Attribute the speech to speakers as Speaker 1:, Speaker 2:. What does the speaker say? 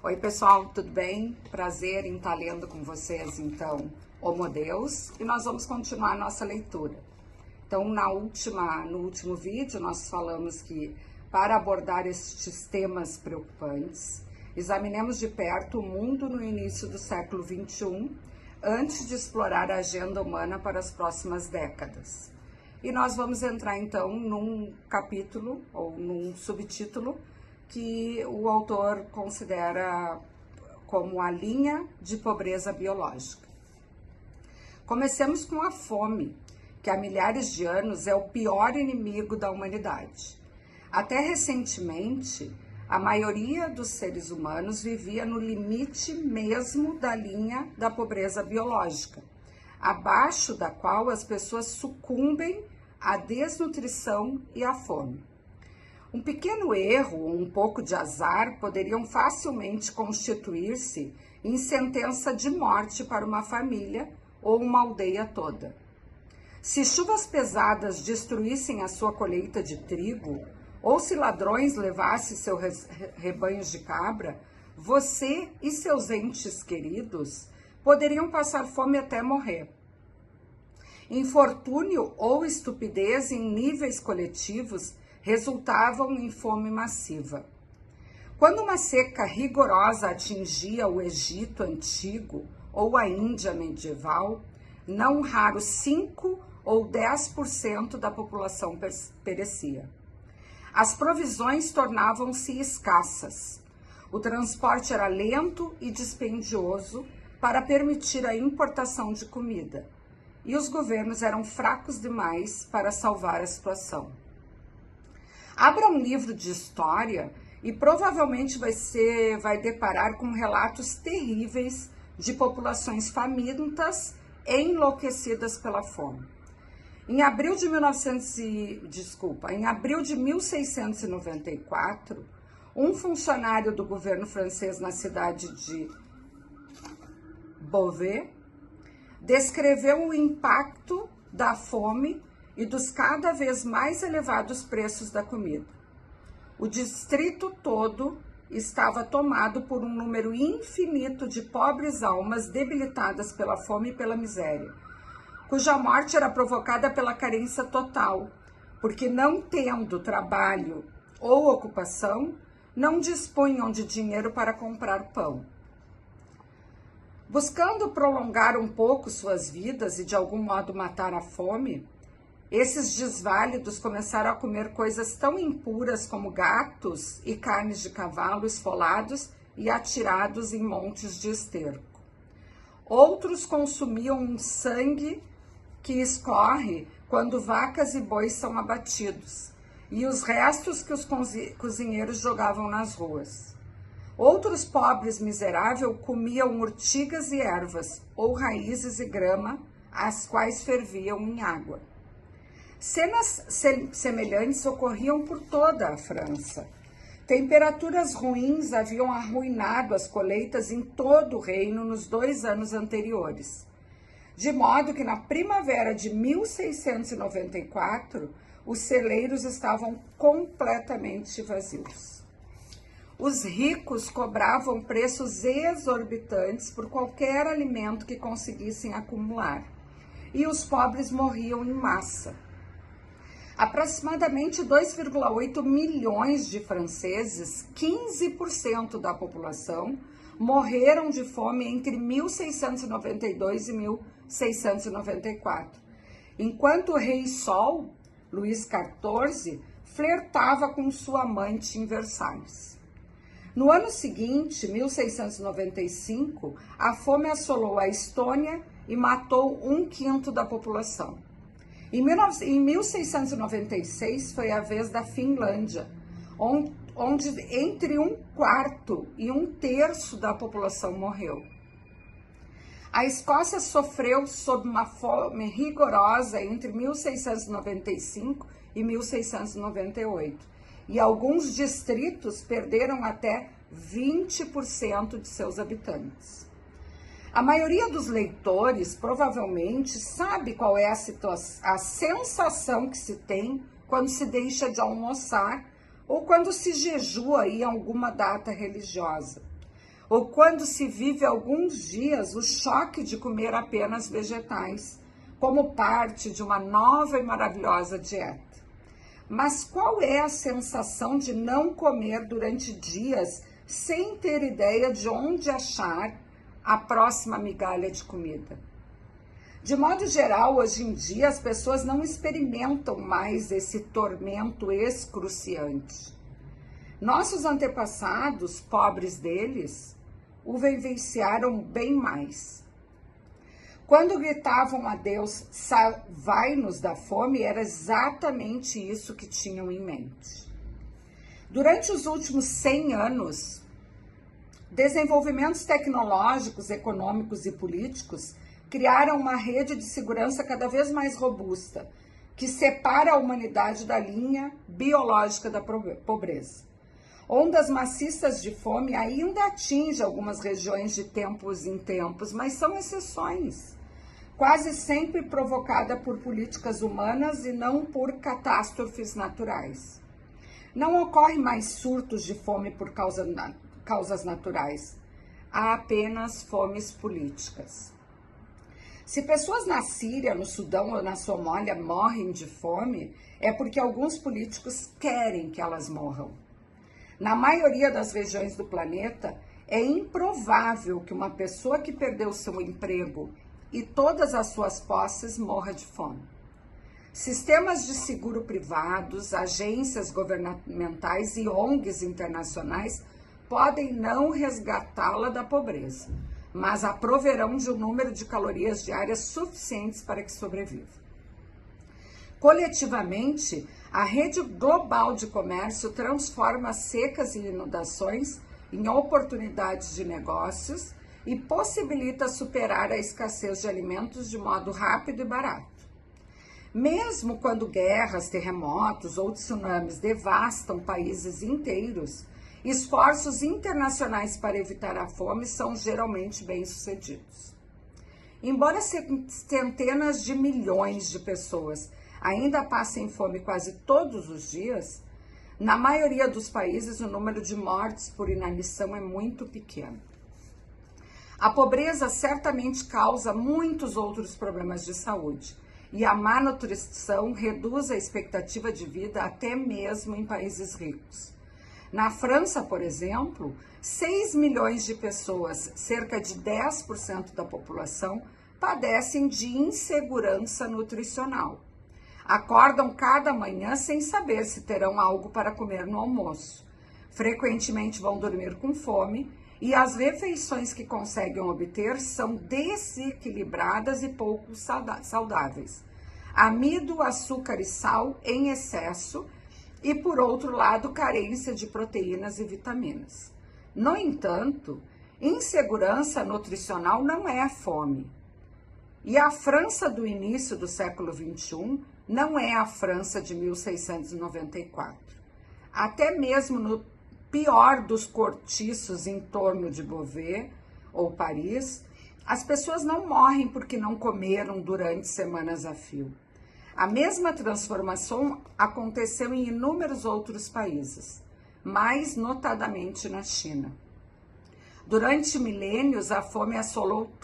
Speaker 1: Oi pessoal, tudo bem? Prazer em estar lendo com vocês então Homo Deus, e nós vamos continuar a nossa leitura. Então no último vídeo nós falamos que para abordar estes temas preocupantes, examinemos de perto o mundo no início do século XXI, antes de explorar a agenda humana para as próximas décadas. E nós vamos entrar então num capítulo ou num subtítulo que o autor considera como a linha de pobreza biológica. Comecemos com a fome, que há milhares de anos é o pior inimigo da humanidade. Até recentemente, a maioria dos seres humanos vivia no limite mesmo da linha da pobreza biológica, abaixo da qual as pessoas sucumbem à desnutrição e à fome. Um pequeno erro ou um pouco de azar poderiam facilmente constituir-se em sentença de morte para uma família ou uma aldeia toda. Se chuvas pesadas destruíssem a sua colheita de trigo, ou se ladrões levassem seus rebanhos de cabra, você e seus entes queridos poderiam passar fome até morrer. Infortúnio ou estupidez em níveis coletivos resultavam em fome massiva. Quando uma seca rigorosa atingia o Egito antigo ou a Índia medieval, não raro 5 ou 10% da população perecia. As provisões tornavam-se escassas. O transporte era lento e dispendioso para permitir a importação de comida, e os governos eram fracos demais para salvar a situação. Abra um livro de história e provavelmente vai deparar com relatos terríveis de populações famintas e enlouquecidas pela fome. Em abril de 1694, um funcionário do governo francês na cidade de Beauvais descreveu o impacto da fome e dos cada vez mais elevados preços da comida. O distrito todo estava tomado por um número infinito de pobres almas debilitadas pela fome e pela miséria, cuja morte era provocada pela carência total, porque não tendo trabalho ou ocupação, não dispunham de dinheiro para comprar pão. Buscando prolongar um pouco suas vidas e de algum modo matar a fome, esses desválidos começaram a comer coisas tão impuras como gatos e carnes de cavalo esfolados e atirados em montes de esterco. Outros consumiam um sangue que escorre quando vacas e bois são abatidos, e os restos que os cozinheiros jogavam nas ruas. Outros pobres miseráveis comiam urtigas e ervas, ou raízes e grama, as quais ferviam em água. Cenas semelhantes ocorriam por toda a França. Temperaturas ruins haviam arruinado as colheitas em todo o reino nos 2 anos anteriores, de modo que na primavera de 1694, os celeiros estavam completamente vazios. Os ricos cobravam preços exorbitantes por qualquer alimento que conseguissem acumular, e os pobres morriam em massa. Aproximadamente 2,8 milhões de franceses, 15% da população, morreram de fome entre 1692 e 1694, enquanto o rei Sol, Luís XIV, flertava com sua amante em Versalhes. No ano seguinte, 1695, a fome assolou a Estônia e matou 1/5 da população. Em 1696 foi a vez da Finlândia, onde entre 1/4 e 1/3 da população morreu. A Escócia sofreu sob uma fome rigorosa entre 1695 e 1698, e alguns distritos perderam até 20% de seus habitantes. A maioria dos leitores provavelmente sabe qual é a sensação que se tem quando se deixa de almoçar ou quando se jejua em alguma data religiosa. ou quando se vive alguns dias o choque de comer apenas vegetais, como parte de uma nova e maravilhosa dieta. Mas qual é a sensação de não comer durante dias sem ter ideia de onde achar a próxima migalha de comida? De modo geral, hoje em dia, as pessoas não experimentam mais esse tormento excruciante. Nossos antepassados, pobres deles, o vivenciaram bem mais. Quando gritavam a Deus, salvai-nos da fome, era exatamente isso que tinham em mente. Durante os últimos 100 anos, desenvolvimentos tecnológicos, econômicos e políticos criaram uma rede de segurança cada vez mais robusta, que separa a humanidade da linha biológica da pobreza. Ondas maciças de fome ainda atingem algumas regiões de tempos em tempos, mas são exceções, quase sempre provocada por políticas humanas e não por catástrofes naturais. Não ocorrem mais surtos de fome por causas naturais, há apenas fomes políticas. Se pessoas na Síria, no Sudão ou na Somália morrem de fome, é porque alguns políticos querem que elas morram. Na maioria das regiões do planeta, é improvável que uma pessoa que perdeu seu emprego e todas as suas posses morra de fome. Sistemas de seguro privados, agências governamentais e ONGs internacionais podem não resgatá-la da pobreza, mas a proverão de um número de calorias diárias suficientes para que sobreviva. Coletivamente, a rede global de comércio transforma secas e inundações em oportunidades de negócios e possibilita superar a escassez de alimentos de modo rápido e barato. Mesmo quando guerras, terremotos ou tsunamis devastam países inteiros, esforços internacionais para evitar a fome são geralmente bem-sucedidos. Embora centenas de milhões de pessoas ainda passem fome quase todos os dias, na maioria dos países o número de mortes por inanição é muito pequeno. A pobreza certamente causa muitos outros problemas de saúde, e a má nutrição reduz a expectativa de vida até mesmo em países ricos. Na França, por exemplo, 6 milhões de pessoas, cerca de 10% da população, padecem de insegurança nutricional. Acordam cada manhã sem saber se terão algo para comer no almoço. Frequentemente vão dormir com fome e as refeições que conseguem obter são desequilibradas e pouco saudáveis. Amido, açúcar e sal em excesso e, por outro lado, carência de proteínas e vitaminas. No entanto, insegurança nutricional não é fome. E a França do início do século XXI não é a França de 1694. Até mesmo no pior dos cortiços em torno de Beauvais ou Paris, as pessoas não morrem porque não comeram durante semanas a fio. A mesma transformação aconteceu em inúmeros outros países, mais notadamente na China. Durante milênios, a fome assolou